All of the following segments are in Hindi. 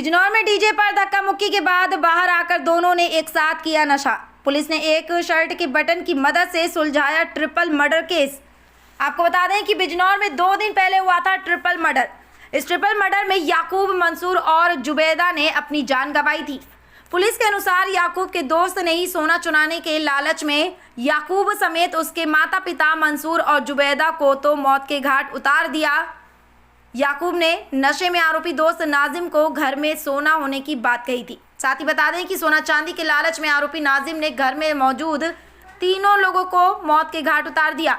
बिजनौर में डीजे पर धक्का मुक्की के बाद बाहर आकर दोनों ने एक साथ किया नशा। पुलिस ने एक शर्ट के बटन की मदद से सुलझाया ट्रिपल मर्डर केस। आपको बता दें कि बिजनौर में 2 दिन पहले हुआ था ट्रिपल मर्डर। इस ट्रिपल मर्डर में याकूब, मंसूर और जुबैदा ने अपनी जान गंवाई थी। पुलिस के अनुसार याकूब के दोस्त ने ही सोना चुराने के लालच में याकूब समेत उसके माता पिता मंसूर और जुबैदा को तो मौत के घाट उतार दिया। याकूब ने नशे में आरोपी दोस्त नाजिम को घर में सोना होने की बात कही थी। साथ ही बता दें कि सोना चांदी के लालच में आरोपी नाजिम ने घर में मौजूद तीनों लोगों को मौत के घाट उतार दिया।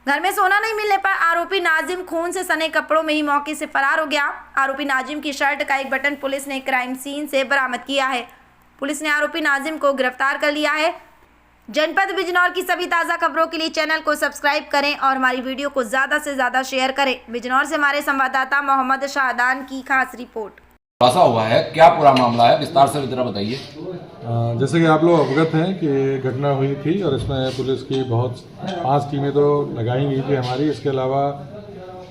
घर में सोना नहीं मिलने पर आरोपी नाजिम खून से सने कपड़ों में ही मौके से फरार हो गया। आरोपी नाजिम की शर्ट का एक बटन पुलिस ने क्राइम सीन से बरामद किया है। पुलिस ने आरोपी नाजिम को गिरफ्तार कर लिया है। जनपद बिजनौर की सभी ताज़ा खबरों के लिए चैनल को सब्सक्राइब करें और हमारी वीडियो को ज़्यादा से ज़्यादा शेयर करें। बिजनौर से हमारे संवाददाता मोहम्मद शाहदान की खास रिपोर्ट। खुलासा हुआ है, क्या पूरा मामला है, विस्तार से जरा बताइए। जैसे कि आप लोग अवगत हैं कि घटना हुई थी और इसमें पुलिस की 5 टीमें तो लगाई गई थी हमारी। इसके अलावा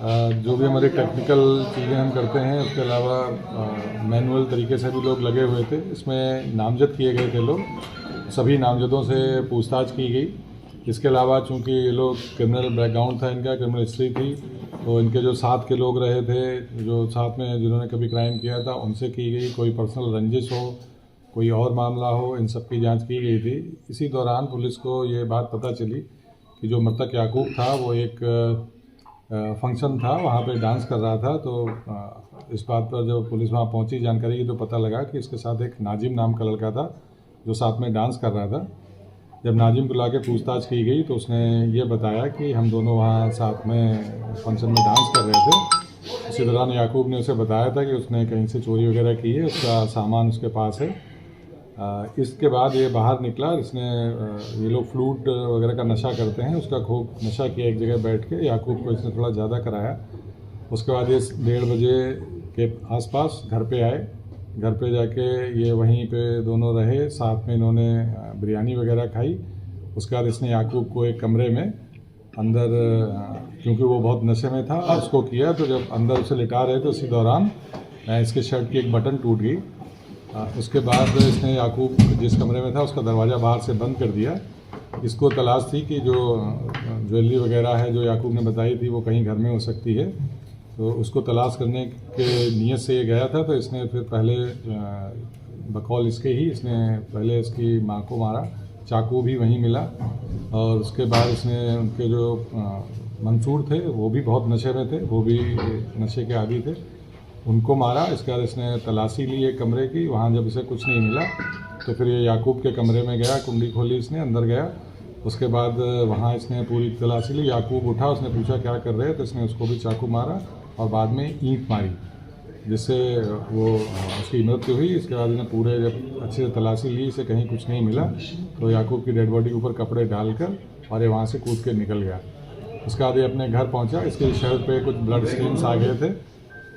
जो भी हमारे टेक्निकल चीज़ें हम करते हैं, उसके अलावा मैनुअल तरीके से भी लोग लगे हुए थे। इसमें नामजद किए गए थे लोग, सभी नामजदों से पूछताछ की गई। इसके अलावा चूंकि ये लोग क्रिमिनल बैकग्राउंड था, इनका क्रिमिनल हिस्ट्री थी, तो इनके जो साथ के लोग रहे थे, जो साथ में जिन्होंने कभी क्राइम किया था, उनसे की गई। कोई पर्सनल रंजिश हो, कोई और मामला हो, इन सब की जांच की गई थी। इसी दौरान पुलिस को ये बात पता चली कि जो मृतक याकूब था वो एक फंक्शन था, वहाँ पे डांस कर रहा था। तो इस बात पर जब पुलिस वहाँ पहुँची जानकारी की, तो पता लगा कि इसके साथ एक नाजिम नाम का लड़का था जो साथ में डांस कर रहा था। जब नाजिम को लाके पूछताछ की गई तो उसने ये बताया कि हम दोनों वहाँ साथ में फंक्शन में डांस कर रहे थे। इसी दौरान याकूब ने उसे बताया था कि उसने कहीं से चोरी वगैरह की है, उसका सामान उसके पास है। इसके बाद ये बाहर निकला। इसने ये लोग फ्लूट वगैरह का नशा करते हैं, उसका खूब नशा किया एक जगह बैठ के। याकूब को इसने थोड़ा ज़्यादा कराया। उसके बाद ये 1:30 बजे के आसपास घर पे आए। घर पे जाके ये वहीं पे दोनों रहे, साथ में इन्होंने बिरयानी वगैरह खाई। उसके बाद इसने याकूब को एक कमरे में अंदर, क्योंकि वो बहुत नशे में था, उसको किया। तो जब अंदर उसे लिटा रहे थे, उसी दौरान इसके शर्ट की एक बटन टूट गई। उसके बाद इसने याकूब जिस कमरे में था उसका दरवाज़ा बाहर से बंद कर दिया। इसको तलाश थी कि जो ज्वेलरी वगैरह है जो याकूब ने बताई थी वो कहीं घर में हो सकती है, तो उसको तलाश करने के नीयत से ये गया था। तो इसने फिर पहले बकौल इसके ही इसने पहले इसकी माँ को मारा, चाकू भी वहीं मिला। और उसके बाद इसने उनके जो मंसूर थे वो भी बहुत नशे में थे, वो भी नशे के आदी थे, उनको मारा। इसके बाद इसने तलाशी ली एक कमरे की, वहाँ जब इसे कुछ नहीं मिला तो फिर ये याकूब के कमरे में गया, कुंडी खोली, इसने अंदर गया। उसके बाद वहाँ इसने पूरी तलाशी ली। याकूब उठा, उसने पूछा क्या कर रहे हैं, तो इसने उसको भी चाकू मारा और बाद में ईंट मारी, जिससे वो उसकी मृत्यु हुई। इसके बाद इन्हें पूरे जब अच्छे से तलाशी ली, इसे कहीं कुछ नहीं मिला, तो याकूब की डेड बॉडी के ऊपर कपड़े डालकर और ये वहाँ से कूद के निकल गया। उसके बाद ये अपने घर पहुँचा। इसके शर्ट पे कुछ ब्लड स्टेन्स आ गए थे,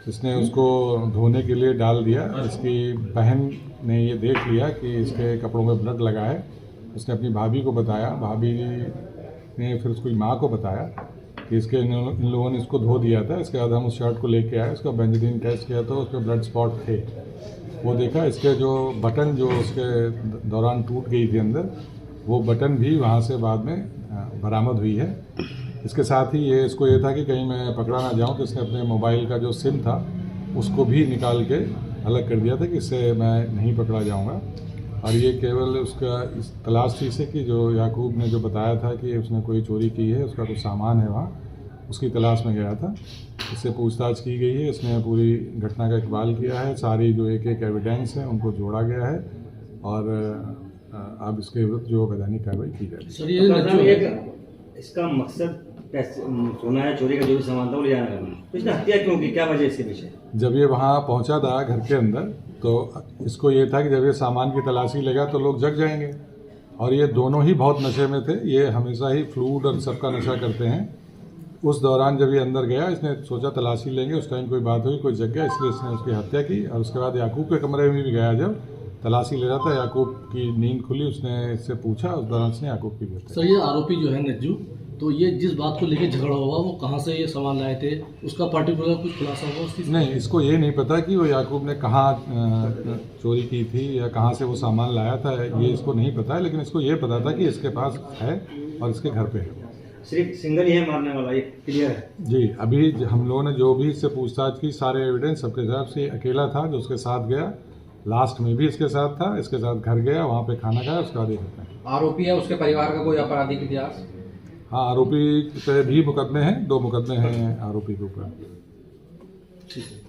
इसने उसको धोने के लिए डाल दिया। इसकी बहन ने ये देख लिया कि इसके कपड़ों में ब्लड लगा है। उसने अपनी भाभी को बताया, भाभी ने फिर उसकी माँ को बताया कि इन लोगों ने इसको धो दिया था। इसके बाद हम उस शर्ट को लेके आए, उसका बेंजीन टेस्ट किया तो उस पर ब्लड स्पॉट थे। वो देखा, इसके जो बटन जो उसके दौरान टूट गई थी अंदर, वो बटन भी वहाँ से बाद में बरामद हुई है। इसके साथ ही इसको ये था कि कहीं मैं पकड़ा ना जाऊँ, तो इसने अपने मोबाइल का जो सिम था उसको भी निकाल के अलग कर दिया था कि इससे मैं नहीं पकड़ा जाऊँगा। और ये केवल उसका इस तलाश थी इसे कि जो याकूब ने जो बताया था कि उसने कोई चोरी की है, उसका कुछ सामान है वहाँ, उसकी तलाश में गया था। इससे पूछताछ की गई है, इसने पूरी घटना का इकबाल किया है। सारी जो एक एविडेंस है उनको जोड़ा गया है और अब इसके विरुद्ध जो वैधानिक कार्रवाई की जाएगी। इसका मकसद सोना है, चोरी का जो भी सामान था वो ले जाना करना, तो इसने हत्या क्यों की, क्या वजह इसके पीछे? जब ये वहाँ पहुँचा था घर के अंदर, तो इसको ये था कि जब ये सामान की तलाशी लेगा तो लोग जग जाएंगे। और ये दोनों ही बहुत नशे में थे, ये हमेशा ही फ्लूड और सबका नशा करते हैं। उस दौरान जब ये अंदर गया, इसने सोचा तलाशी लेंगे, उस टाइम कोई बात हुई, कोई जग गया, इसलिए इसने उसकी हत्या की। और उसके बाद याकूब के कमरे में भी गया, जब तलाशी ले रहा था, याकूब की नींद खुली, उसने इससे पूछा, उस दौरान उसने याकूब की हत्या। सर, ये आरोपी जो है नज्जू, तो ये जिस बात को लेके झगड़ा हुआ वो कहाँ से ये सामान लाए थे, उसका पर्टिकुलर कुछ खुलासा हुआ उसकी? नहीं, इसको ये नहीं पता कि वो याकूब ने कहाँ चोरी की थी या कहाँ से वो सामान लाया था, ये इसको नहीं पता है। लेकिन इसको ये पता था कि इसके पास है और इसके घर पे है। सिर्फ सिंगल ही है मारने वाला, ये क्लियर है? जी, अभी हम लोगों ने जो भी इससे पूछताछ की, सारे एविडेंस सबके हिसाब से अकेला था जो उसके साथ गया, लास्ट में भी इसके साथ था, इसके साथ घर गया, वहाँ पे खाना खाया, उसका आदि करता है। आरोपी है, उसके परिवार का कोई आपराधिक इतिहास? हाँ, आरोपी पे भी मुकदमे हैं, 2 मुकदमे हैं आरोपी के ऊपर। ठीक है।